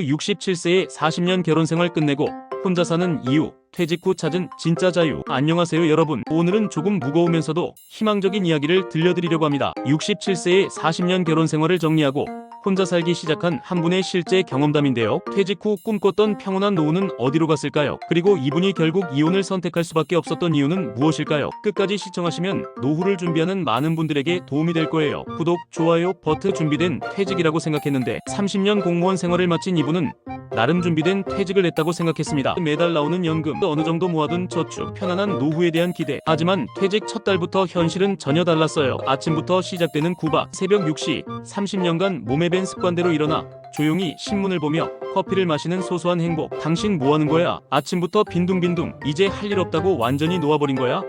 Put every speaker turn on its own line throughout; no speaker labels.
67세에 40년 결혼생활 끝내고 혼자 사는 이유, 퇴직 후 찾은 진짜 자유. 안녕하세요 여러분. 오늘은 조금 무거우면서도 희망적인 이야기를 들려드리려고 합니다. 67세에 40년 결혼생활을 정리하고 혼자 살기 시작한 한 분의 실제 경험담인데요. 퇴직 후 꿈꿨던 평온한 노후는 어디로 갔을까요? 그리고 이분이 결국 이혼을 선택할 수밖에 없었던 이유는 무엇일까요? 끝까지 시청하시면 노후를 준비하는 많은 분들에게 도움이 될 거예요. 구독, 좋아요, 버튼. 준비된 퇴직이라고 생각했는데 30년 공무원 생활을 마친 이분은 나름 준비된 퇴직을 했다고 생각했습니다. 매달 나오는 연금, 어느 정도 모아둔 저축, 편안한 노후에 대한 기대. 하지만 퇴직 첫 달부터 현실은 전혀 달랐어요. 아침부터 시작되는 구박, 새벽 6시, 30년간 몸에 밴 습관대로 일어나 조용히 신문을 보며 커피를 마시는 소소한 행복. 당신 뭐하는 거야? 아침부터 빈둥빈둥. 이제 할 일 없다고 완전히 놓아버린 거야?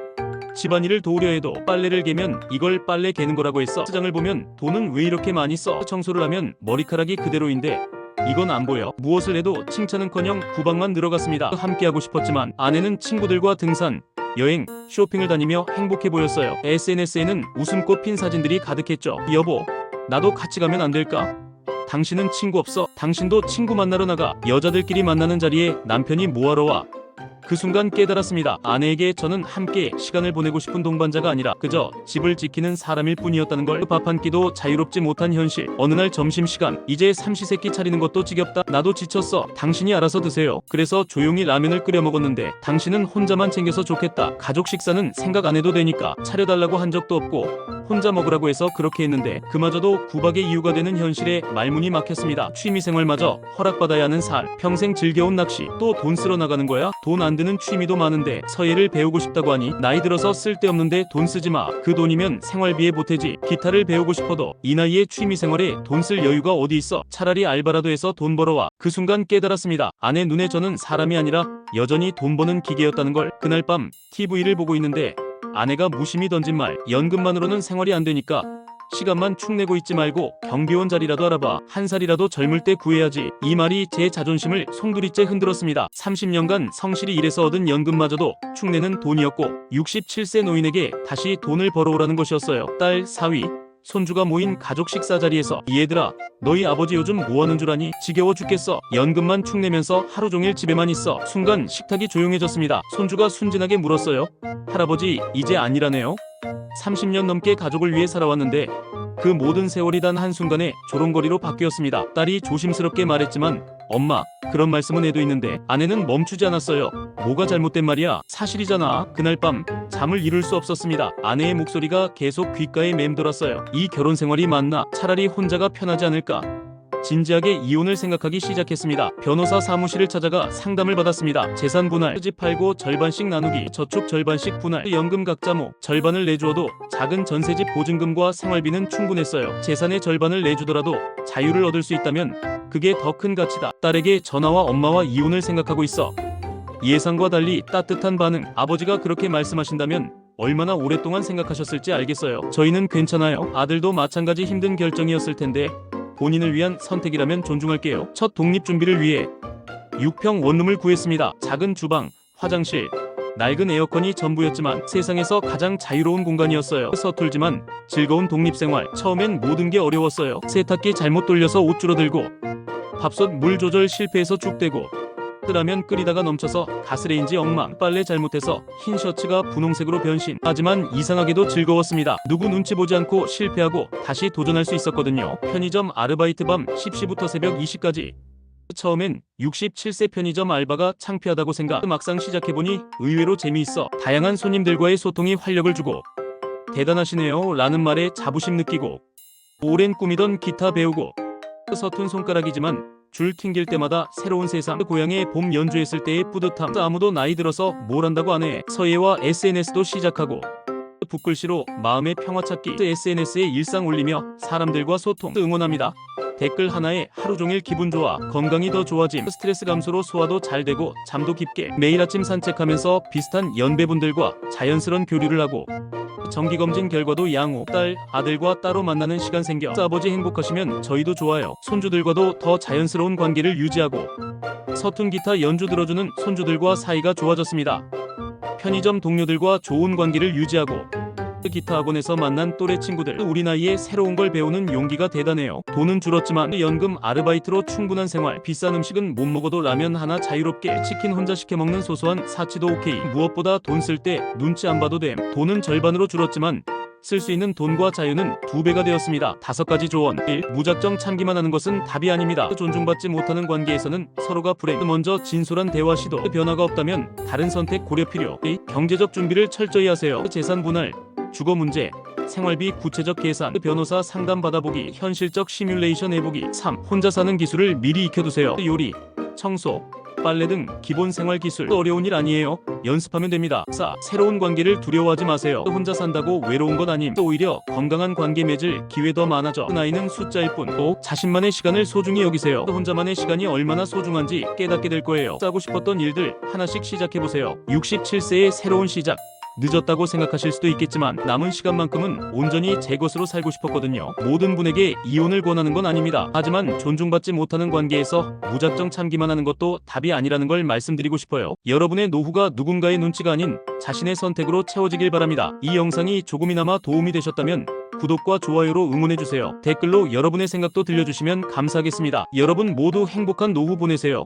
집안일을 도우려 해도 빨래를 개면 이걸 빨래 개는 거라고 했어. 시장을 보면 돈은 왜 이렇게 많이 써? 청소를 하면 머리카락이 그대로인데 이건 안 보여. 무엇을 해도 칭찬은커녕 구박만 늘어갔습니다. 함께하고 싶었지만 아내는 친구들과 등산, 여행, 쇼핑을 다니며 행복해 보였어요. SNS에는 웃음꽃 핀 사진들이 가득했죠. 여보, 나도 같이 가면 안 될까? 당신은 친구 없어? 당신도 친구 만나러 나가. 여자들끼리 만나는 자리에 남편이 뭐하러 와? 그 순간 깨달았습니다. 아내에게 저는 함께 시간을 보내고 싶은 동반자가 아니라 그저 집을 지키는 사람일 뿐이었다는 걸. 밥 한 끼도 자유롭지 못한 현실. 어느 날 점심시간, 이제 삼시세끼 차리는 것도 지겹다. 나도 지쳤어. 당신이 알아서 드세요. 그래서 조용히 라면을 끓여 먹었는데 당신은 혼자만 챙겨서 좋겠다. 가족 식사는 생각 안 해도 되니까 차려달라고 한 적도 없고 혼자 먹으라고 해서 그렇게 했는데 그마저도 구박의 이유가 되는 현실에 말문이 막혔습니다. 취미생활마저 허락받아야 하는 살, 평생 즐겨온 낚시, 또 돈 쓰러 나가는 거야? 돈 안 드는 취미도 많은데 서예를 배우고 싶다고 하니 나이 들어서 쓸데없는데 돈 쓰지 마. 그 돈이면 생활비에 보태지. 기타를 배우고 싶어도 이 나이에 취미생활에 돈 쓸 여유가 어디 있어. 차라리 알바라도 해서 돈 벌어와. 그 순간 깨달았습니다. 아내 눈에 저는 사람이 아니라 여전히 돈 버는 기계였다는 걸. 그날 밤 TV를 보고 있는데 아내가 무심히 던진 말, 연금만으로는 생활이 안 되니까 시간만 축 내고 있지 말고 경비원 자리라도 알아봐. 한 살이라도 젊을 때 구해야지. 이 말이 제 자존심을 송두리째 흔들었습니다. 30년간 성실히 일해서 얻은 연금마저도 축내는 돈이었고 67세 노인에게 다시 돈을 벌어오라는 것이었어요. 딸, 사위, 손주가 모인 가족 식사 자리에서 얘들아, 너희 아버지 요즘 뭐하는 줄 아니? 지겨워 죽겠어. 연금만 축내면서 하루 종일 집에만 있어. 순간 식탁이 조용해졌습니다. 손주가 순진하게 물었어요. 할아버지, 이제 안 일하네요? 30년 넘게 가족을 위해 살아왔는데 그 모든 세월이 단 한순간에 조롱거리로 바뀌었습니다. 딸이 조심스럽게 말했지만 엄마, 그런 말씀은 해도 있는데 아내는 멈추지 않았어요. 뭐가 잘못된 말이야? 사실이잖아. 그날 밤 잠을 이룰 수 없었습니다. 아내의 목소리가 계속 귓가에 맴돌았어요. 이 결혼 생활이 맞나? 차라리 혼자가 편하지 않을까? 진지하게 이혼을 생각하기 시작했습니다. 변호사 사무실을 찾아가 상담을 받았습니다. 재산 분할, 집 팔고 절반씩 나누기, 저축 절반씩 분할, 연금 각자 절반을 내주어도 작은 전세집 보증금과 생활비는 충분했어요. 재산의 절반을 내주더라도 자유를 얻을 수 있다면 그게 더 큰 가치다. 딸에게 전화와 엄마와 이혼을 생각하고 있어. 예상과 달리 따뜻한 반응. 아버지가 그렇게 말씀하신다면 얼마나 오랫동안 생각하셨을지 알겠어요. 저희는 괜찮아요. 아들도 마찬가지 힘든 결정이었을 텐데 본인을 위한 선택이라면 존중할게요. 첫 독립 준비를 위해 6평 원룸을 구했습니다. 작은 주방, 화장실, 낡은 에어컨이 전부였지만 세상에서 가장 자유로운 공간이었어요. 서툴지만 즐거운 독립생활. 처음엔 모든 게 어려웠어요. 세탁기 잘못 돌려서 옷 줄어들고, 밥솥 물 조절 실패해서 죽대고, 라면 끓이다가 넘쳐서 가스레인지 엉망, 빨래 잘못해서 흰 셔츠가 분홍색으로 변신. 하지만 이상하게도 즐거웠습니다. 누구 눈치 보지 않고 실패하고 다시 도전할 수 있었거든요. 편의점 아르바이트 밤 10시부터 새벽 2시까지. 처음엔 67세 편의점 알바가 창피하다고 생각. 막상 시작해보니 의외로 재미있어. 다양한 손님들과의 소통이 활력을 주고 대단하시네요 라는 말에 자부심 느끼고, 오랜 꿈이던 기타 배우고, 서툰 손가락이지만 줄 튕길 때마다 새로운 세상. 고향에 봄 연주했을 때의 뿌듯함. 아무도 나이 들어서 뭘 한다고 안 해. 서예와 SNS도 시작하고 붓글씨로 마음의 평화 찾기. SNS에 일상 올리며 사람들과 소통. 응원합니다. 댓글 하나에 하루 종일 기분 좋아. 건강이 더 좋아짐. 스트레스 감소로 소화도 잘 되고 잠도 깊게. 매일 아침 산책하면서 비슷한 연배분들과 자연스러운 교류를 하고 정기검진 결과도 양호. 딸, 아들과 따로 만나는 시간 생겨. 아버지 행복하시면 저희도 좋아요. 손주들과도 더 자연스러운 관계를 유지하고 서툰 기타 연주 들어주는 손주들과 사이가 좋아졌습니다. 편의점 동료들과 좋은 관계를 유지하고 기타 학원에서 만난 또래 친구들, 우리 나이에 새로운 걸 배우는 용기가 대단해요. 돈은 줄었지만 연금 아르바이트로 충분한 생활, 비싼 음식은 못 먹어도 라면 하나 자유롭게, 치킨 혼자 시켜 먹는 소소한 사치도 오케이. 무엇보다 돈 쓸 때 눈치 안 봐도 됨. 돈은 절반으로 줄었지만 쓸 수 있는 돈과 자유는 2배가 되었습니다. 5가지 조언. 1. 무작정 참기만 하는 것은 답이 아닙니다. 존중받지 못하는 관계에서는 서로가 불행. 먼저 진솔한 대화 시도. 변화가 없다면 다른 선택 고려 필요. 2. 경제적 준비를 철저히 하세요. 재산 분할, 주거 문제, 생활비 구체적 계산, 변호사 상담 받아보기, 현실적 시뮬레이션 해보기. 3. 혼자 사는 기술을 미리 익혀두세요. 요리, 청소, 빨래 등 기본 생활 기술. 어려운 일 아니에요. 연습하면 됩니다. 4. 새로운 관계를 두려워하지 마세요. 혼자 산다고 외로운 것 아님. 오히려 건강한 관계 맺을 기회 더 많아져. 나이는 숫자일 뿐. 5. 자신만의 시간을 소중히 여기세요. 혼자만의 시간이 얼마나 소중한지 깨닫게 될 거예요. 하고 싶었던 일들 하나씩 시작해보세요. 67세의 새로운 시작. 늦었다고 생각하실 수도 있겠지만 남은 시간만큼은 온전히 제 것으로 살고 싶었거든요. 모든 분에게 이혼을 권하는 건 아닙니다. 하지만 존중받지 못하는 관계에서 무작정 참기만 하는 것도 답이 아니라는 걸 말씀드리고 싶어요. 여러분의 노후가 누군가의 눈치가 아닌 자신의 선택으로 채워지길 바랍니다. 이 영상이 조금이나마 도움이 되셨다면 구독과 좋아요로 응원해주세요. 댓글로 여러분의 생각도 들려주시면 감사하겠습니다. 여러분 모두 행복한 노후 보내세요.